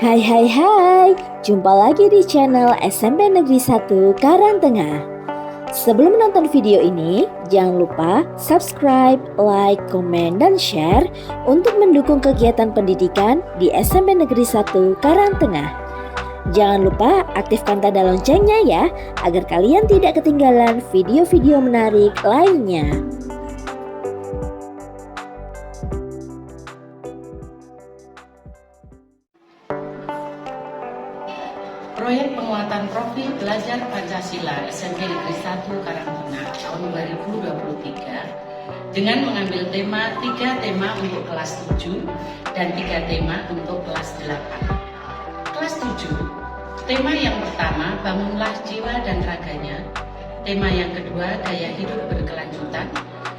Hai hai hai, jumpa lagi di channel SMP Negeri 1 Karangtengah. Sebelum menonton video ini, jangan lupa subscribe, like, komen, dan share untuk mendukung kegiatan pendidikan di SMP Negeri 1 Karangtengah. Jangan lupa aktifkan tanda loncengnya ya, agar kalian tidak ketinggalan video-video menarik lainnya. Proyek penguatan profil belajar Pancasila SMP Negeri 1 Karangtengah tahun 2023 dengan mengambil tiga tema untuk kelas 7 dan 3 tema untuk kelas 8. Kelas 7, tema yang pertama bangunlah jiwa dan raganya, tema yang kedua gaya hidup berkelanjutan,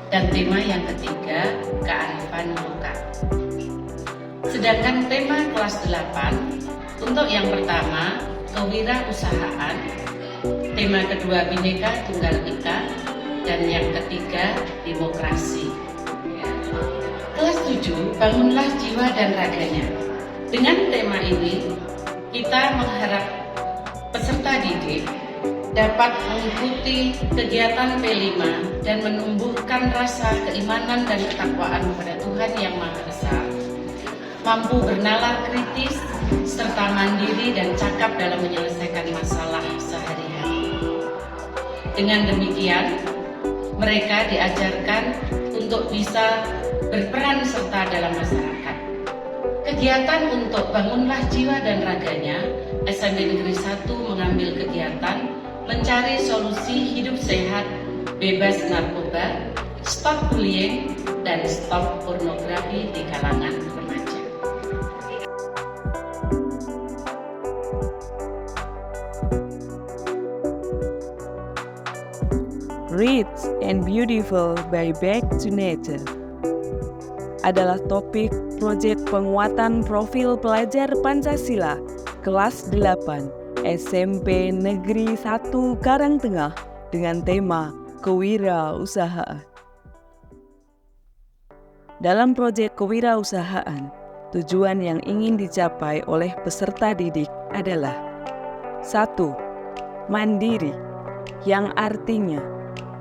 dan tema yang ketiga kearifan lokal. Sedangkan tema kelas 8, untuk yang pertama kewirausahaan, tema kedua Bhinneka Tunggal Ika, dan yang ketiga demokrasi. Kelas 7, bangunlah jiwa dan raganya. Dengan tema ini, kita mengharap peserta didik dapat mengikuti kegiatan P5 dan menumbuhkan rasa keimanan dan ketakwaan kepada Tuhan Yang Maha Esa, mampu bernalar kritis, serta mandiri dan cakap dalam menyelesaikan masalah sehari-hari. Dengan demikian, mereka diajarkan untuk bisa berperan serta dalam masyarakat. Kegiatan untuk bangunlah jiwa dan raganya, SMP Negeri 1 mengambil kegiatan mencari solusi hidup sehat, bebas narkoba, stop bullying, dan stop pornografi di kalangan remaja. Rich and Beautiful by Back to Nature adalah topik proyek penguatan profil pelajar Pancasila kelas 8 SMP Negeri 1 Karangtengah dengan tema kewirausahaan. Dalam proyek kewirausahaan, tujuan yang ingin dicapai oleh peserta didik adalah 1. Mandiri, yang artinya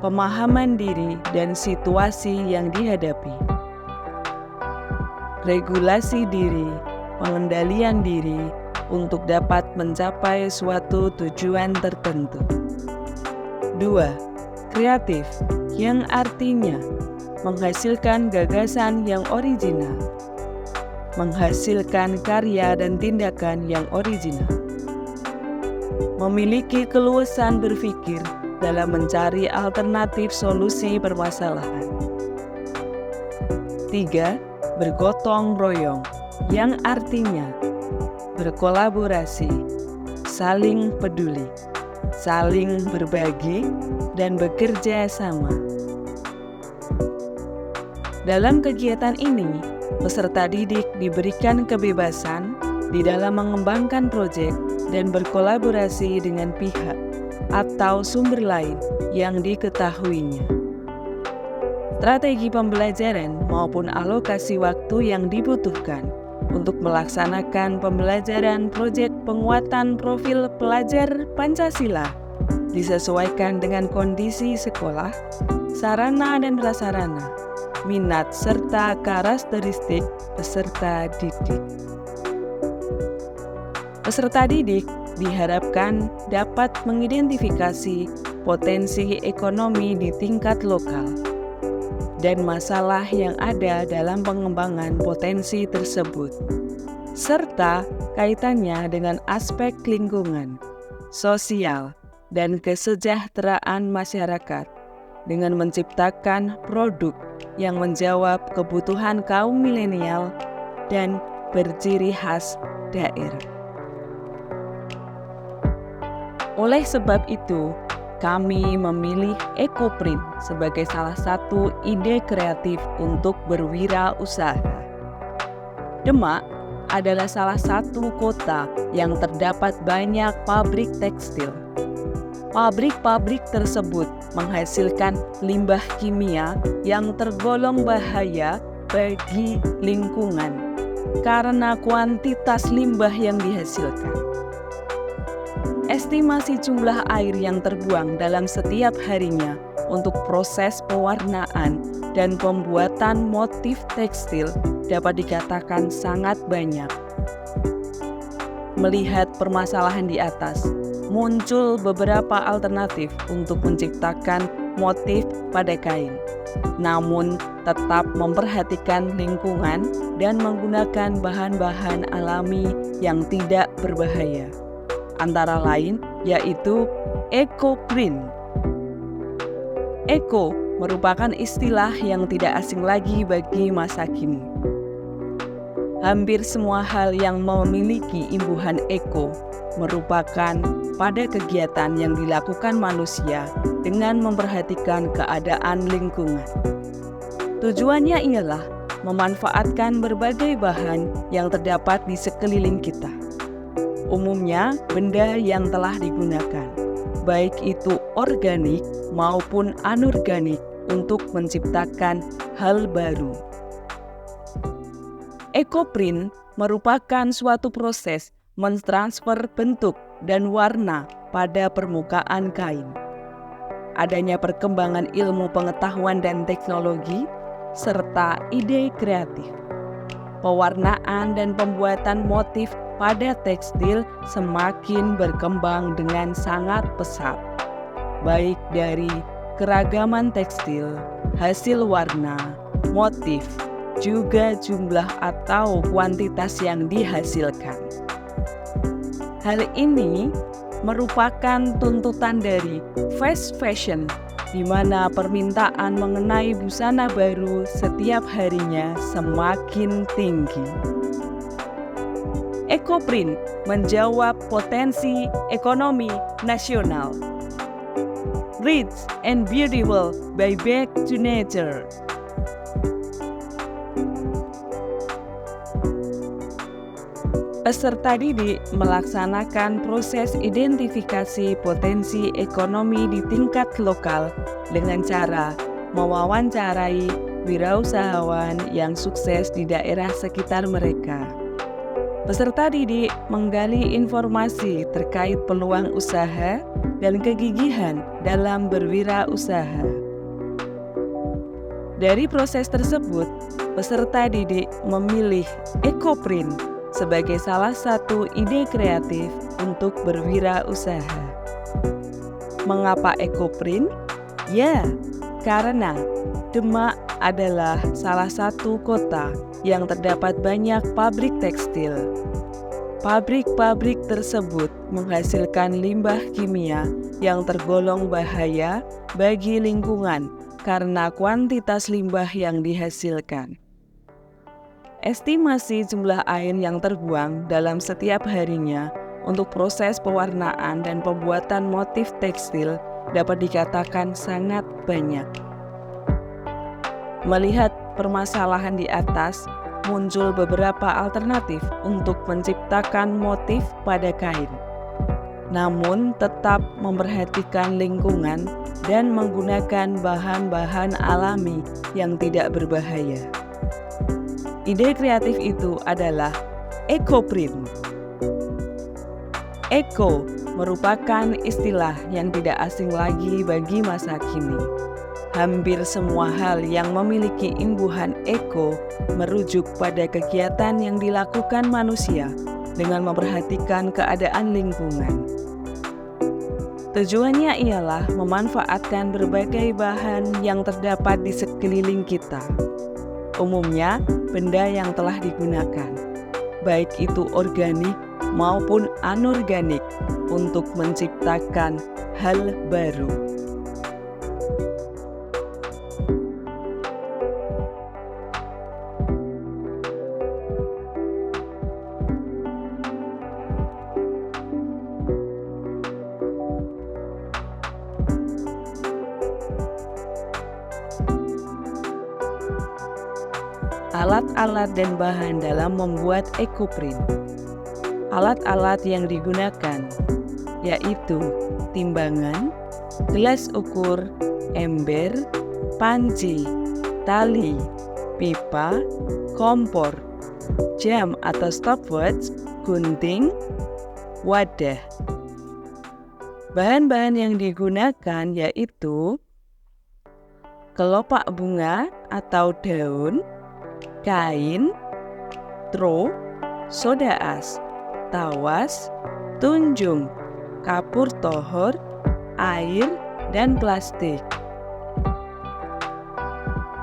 pemahaman diri dan situasi yang dihadapi. Regulasi diri, pengendalian diri untuk dapat mencapai suatu tujuan tertentu. 2. Kreatif, yang artinya menghasilkan gagasan yang original, menghasilkan karya dan tindakan yang original. Memiliki keluasan berpikir dalam mencari alternatif solusi permasalahan. 3. Bergotong royong, yang artinya berkolaborasi, saling peduli, saling berbagi, dan bekerja sama. Dalam kegiatan ini, peserta didik diberikan kebebasan di dalam mengembangkan proyek dan berkolaborasi dengan pihak atau sumber lain yang diketahuinya. Strategi pembelajaran maupun alokasi waktu yang dibutuhkan untuk melaksanakan pembelajaran proyek penguatan profil pelajar Pancasila disesuaikan dengan kondisi sekolah, sarana dan prasarana, minat serta karakteristik peserta didik. Peserta didik diharapkan dapat mengidentifikasi potensi ekonomi di tingkat lokal dan masalah yang ada dalam pengembangan potensi tersebut, serta kaitannya dengan aspek lingkungan, sosial, dan kesejahteraan masyarakat dengan menciptakan produk yang menjawab kebutuhan kaum milenial dan berciri khas daerah. Oleh sebab itu, kami memilih EcoPrint sebagai salah satu ide kreatif untuk berwirausaha. Demak adalah salah satu kota yang terdapat banyak pabrik tekstil. Pabrik-pabrik tersebut menghasilkan limbah kimia yang tergolong bahaya bagi lingkungan karena kuantitas limbah yang dihasilkan. Estimasi jumlah air yang terbuang dalam setiap harinya untuk proses pewarnaan dan pembuatan motif tekstil dapat dikatakan sangat banyak. Melihat permasalahan di atas, muncul beberapa alternatif untuk menciptakan motif pada kain, namun tetap memperhatikan lingkungan dan menggunakan bahan-bahan alami yang tidak berbahaya. Antara lain yaitu eco-print. Eco merupakan istilah yang tidak asing lagi bagi masa kini. Hampir semua hal yang memiliki imbuhan eko merupakan pada kegiatan yang dilakukan manusia dengan memperhatikan keadaan lingkungan. Tujuannya ialah memanfaatkan berbagai bahan yang terdapat di sekeliling kita. Umumnya benda yang telah digunakan, baik itu organik maupun anorganik, untuk menciptakan hal baru. Eco-print merupakan suatu proses mentransfer bentuk dan warna pada permukaan kain. Adanya perkembangan ilmu pengetahuan dan teknologi, serta ide kreatif. Pewarnaan dan pembuatan motif pada tekstil semakin berkembang dengan sangat pesat, baik dari keragaman tekstil, hasil warna, motif, juga jumlah atau kuantitas yang dihasilkan. Hal ini merupakan tuntutan dari fast fashion, di mana permintaan mengenai busana baru setiap harinya semakin tinggi. Eco-print menjawab potensi ekonomi nasional. Rich and beautiful by back to nature. Peserta didik melaksanakan proses identifikasi potensi ekonomi di tingkat lokal dengan cara mewawancarai wirausahawan yang sukses di daerah sekitar mereka. Peserta didik menggali informasi terkait peluang usaha dan kegigihan dalam berwirausaha. Dari proses tersebut, peserta didik memilih eco-print sebagai salah satu ide kreatif untuk berwirausaha. Mengapa eco-print? Ya, karena Demak adalah salah satu kota yang terdapat banyak pabrik tekstil. Pabrik-pabrik tersebut menghasilkan limbah kimia yang tergolong bahaya bagi lingkungan karena kuantitas limbah yang dihasilkan. Estimasi jumlah air yang terbuang dalam setiap harinya untuk proses pewarnaan dan pembuatan motif tekstil dapat dikatakan sangat banyak. Melihat permasalahan di atas, muncul beberapa alternatif untuk menciptakan motif pada kain, namun tetap memperhatikan lingkungan dan menggunakan bahan-bahan alami yang tidak berbahaya. Ide kreatif itu adalah eco-print. Eco merupakan istilah yang tidak asing lagi bagi masa kini. Hampir semua hal yang memiliki imbuhan eko merujuk pada kegiatan yang dilakukan manusia dengan memperhatikan keadaan lingkungan. Tujuannya ialah memanfaatkan berbagai bahan yang terdapat di sekeliling kita. Umumnya, benda yang telah digunakan, baik itu organik maupun anorganik, untuk menciptakan hal baru. Alat-alat dan bahan dalam membuat eco-print. Alat-alat yang digunakan yaitu timbangan, gelas ukur, ember, panci, tali, pipa, kompor, jam atau stopwatch, gunting, wadah. Bahan-bahan yang digunakan yaitu kelopak bunga atau daun, kain, tro, soda as, tawas, tunjung, kapur tohor, air, dan plastik.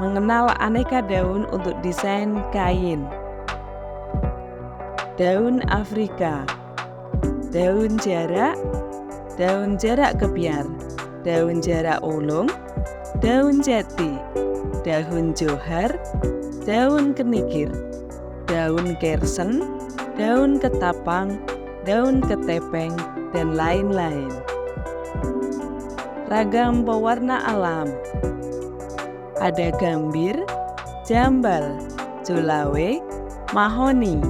Mengenal aneka daun untuk desain kain. Daun Afrika, daun jarak kebiar, daun jarak ulung, daun jati, daun johar, daun kenikir, daun kersen, daun ketapang, daun ketepeng, dan lain-lain. Ragam pewarna alam. Ada gambir, jambal, jolawe, mahoni,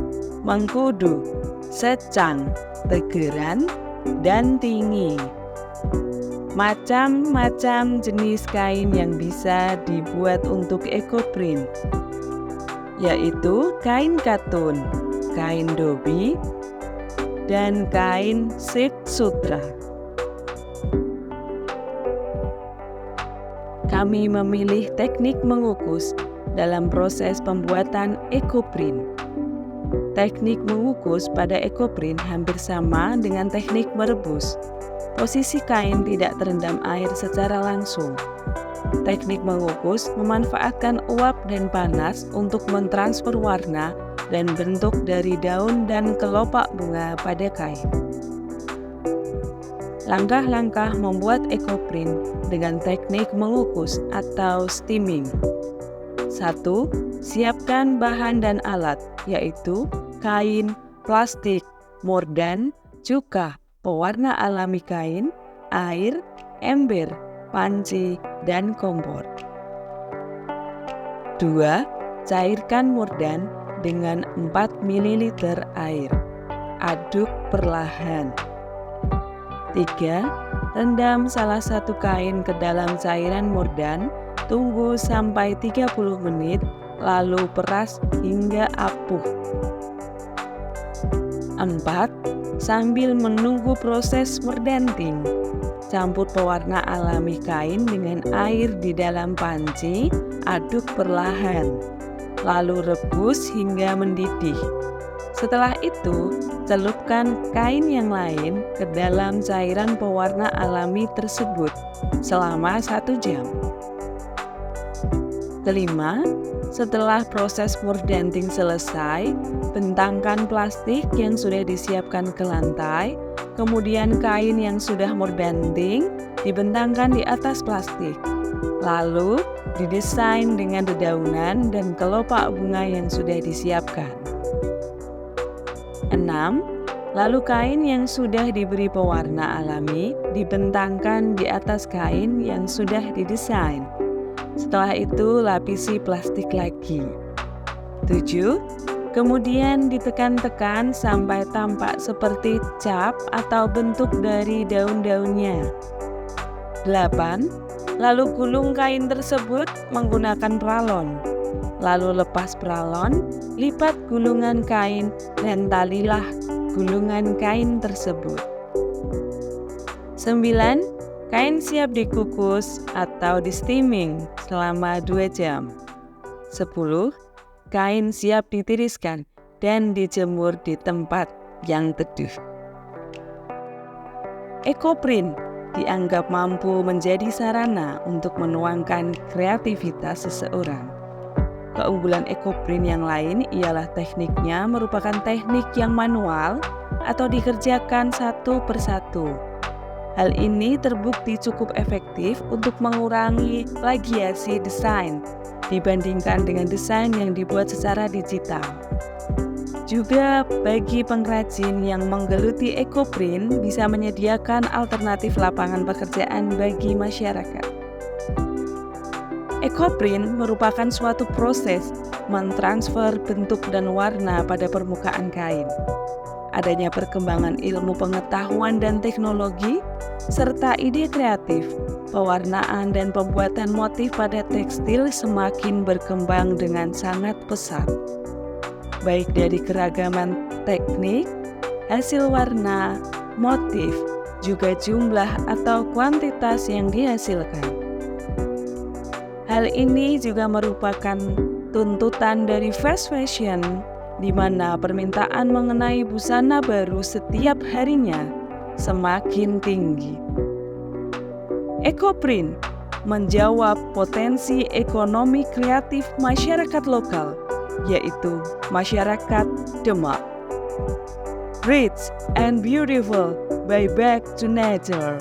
mengkudu, secang, tegeran, dan tinggi. Macam-macam jenis kain yang bisa dibuat untuk ekoprint, yaitu kain katun, kain dobi, dan kain silk sutra. Kami memilih teknik mengukus dalam proses pembuatan ekoprint. Teknik mengukus pada ekoprint hampir sama dengan teknik merebus. Posisi kain tidak terendam air secara langsung. Teknik mengukus memanfaatkan uap dan panas untuk mentransfer warna dan bentuk dari daun dan kelopak bunga pada kain. Langkah-langkah membuat ekoprint dengan teknik mengukus atau steaming. 1. Siapkan bahan dan alat, yaitu kain, plastik, mordan, cuka, pewarna alami kain, air, ember, panci, dan kompor. 2. Cairkan mordan dengan 4 ml air. Aduk perlahan. 3. Rendam salah satu kain ke dalam cairan mordan, tunggu sampai 30 menit, lalu peras hingga apuh. 4. Sambil menunggu proses mordanting, campur pewarna alami kain dengan air di dalam panci, aduk perlahan, lalu rebus hingga mendidih. Setelah itu, celupkan kain yang lain ke dalam cairan pewarna alami tersebut selama 1 jam. 5. Setelah proses mordanting selesai, bentangkan plastik yang sudah disiapkan ke lantai, kemudian kain yang sudah mordanting dibentangkan di atas plastik. Lalu, didesain dengan dedaunan dan kelopak bunga yang sudah disiapkan. 6. Lalu kain yang sudah diberi pewarna alami dibentangkan di atas kain yang sudah didesain. Setelah itu lapisi plastik lagi. 7. Kemudian ditekan-tekan sampai tampak seperti cap atau bentuk dari daun-daunnya. 8. Lalu gulung kain tersebut menggunakan pralon. Lalu lepas pralon, lipat gulungan kain dan talilah gulungan kain tersebut. 9. Kain siap dikukus atau di steaming selama 2 jam. 10. Kain siap ditiriskan dan dijemur di tempat yang teduh. Ekoprint dianggap mampu menjadi sarana untuk menuangkan kreativitas seseorang. Keunggulan ekoprint yang lain ialah tekniknya merupakan teknik yang manual atau dikerjakan satu persatu. Hal ini terbukti cukup efektif untuk mengurangi plagiasi desain dibandingkan dengan desain yang dibuat secara digital. Juga bagi pengrajin yang menggeluti ekoprint bisa menyediakan alternatif lapangan pekerjaan bagi masyarakat. Ekoprint merupakan suatu proses mentransfer bentuk dan warna pada permukaan kain. Adanya perkembangan ilmu pengetahuan dan teknologi, serta ide kreatif, pewarnaan dan pembuatan motif pada tekstil semakin berkembang dengan sangat pesat. baik dari keragaman teknik, hasil warna, motif, juga jumlah atau kuantitas yang dihasilkan. Hal ini juga merupakan tuntutan dari fast fashion, di mana permintaan mengenai busana baru setiap harinya semakin tinggi. Ekoprint menjawab potensi ekonomi kreatif masyarakat lokal, yaitu masyarakat Demak. Rich and beautiful by Back to Nature.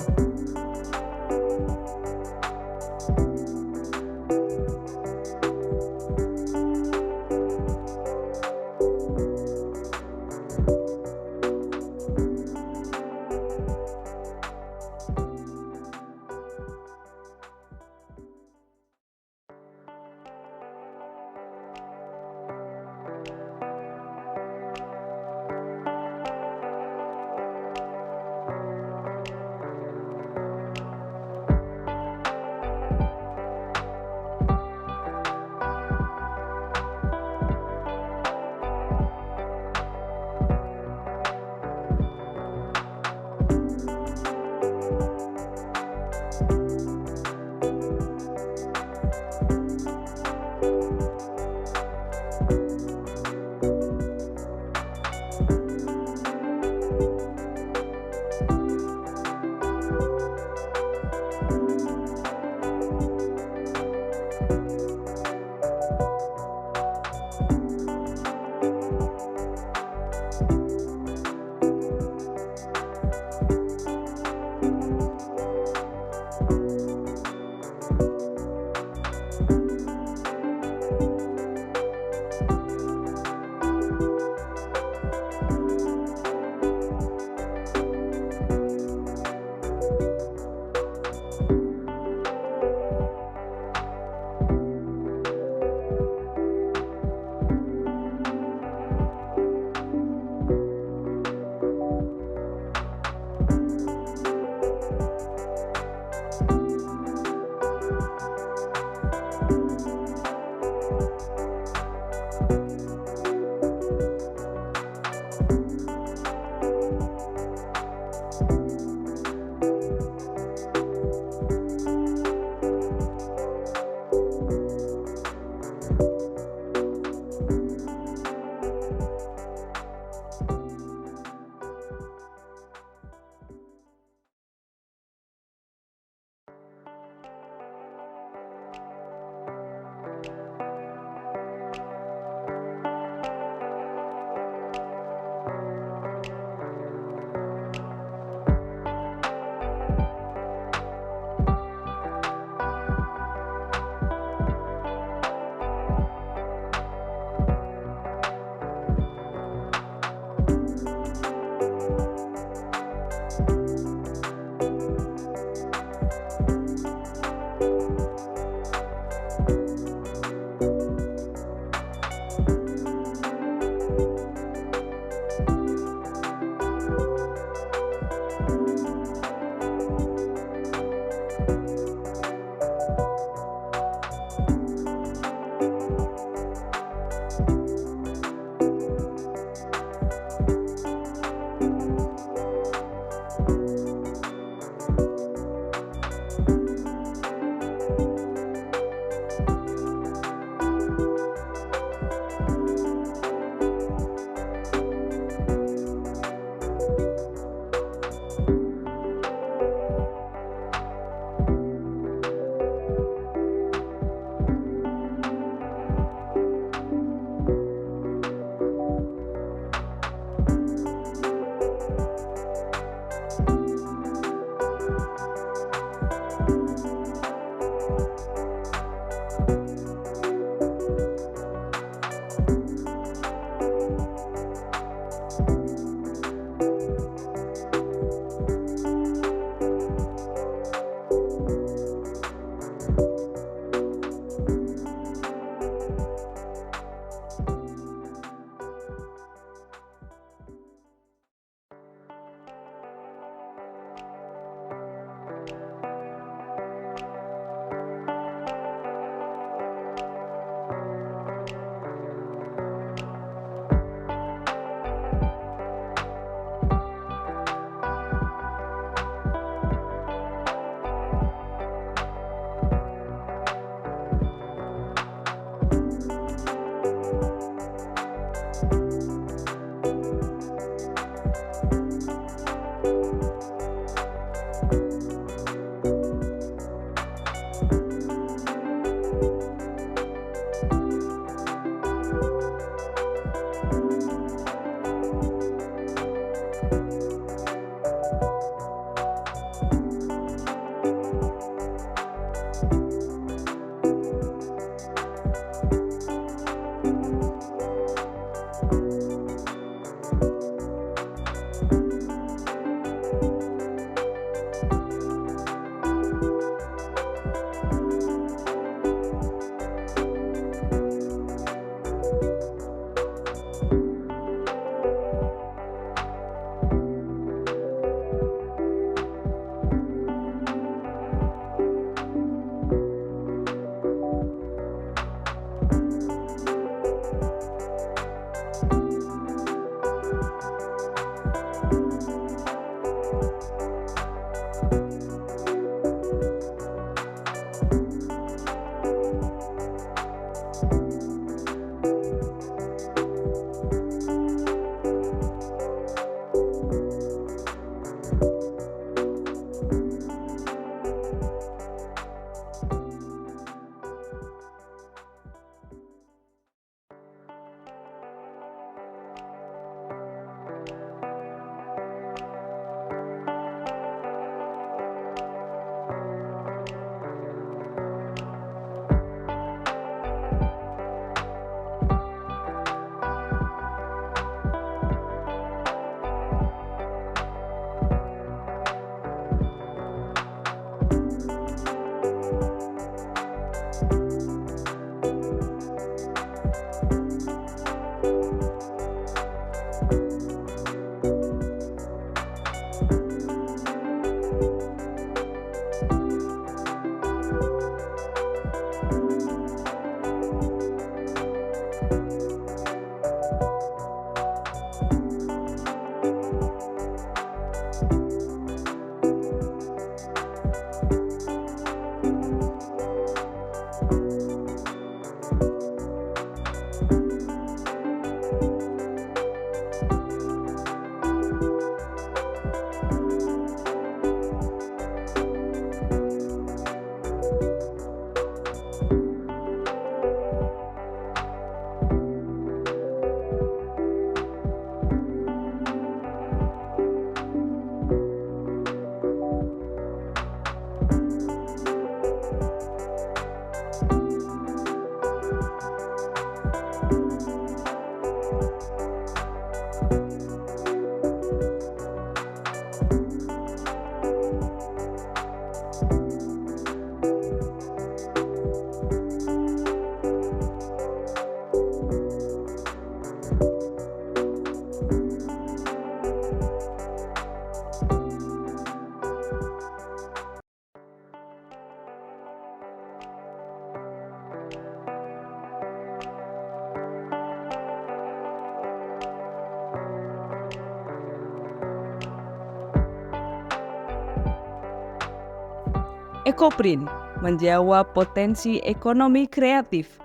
Ekoprint menjawab potensi ekonomi kreatif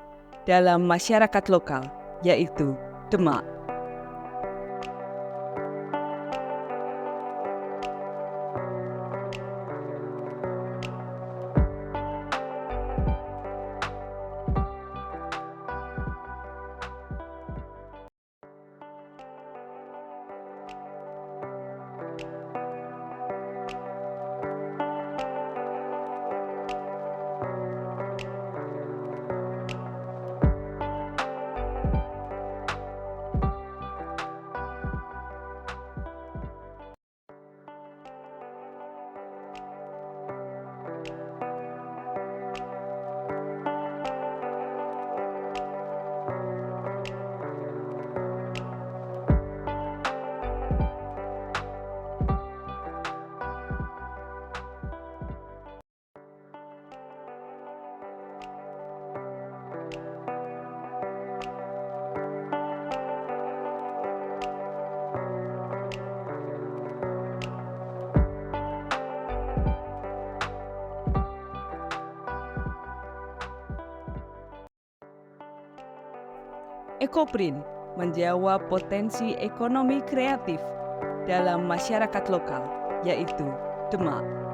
dalam masyarakat lokal, yaitu Demak. Ekoprint menjawab potensi ekonomi kreatif dalam masyarakat lokal, yaitu Demak.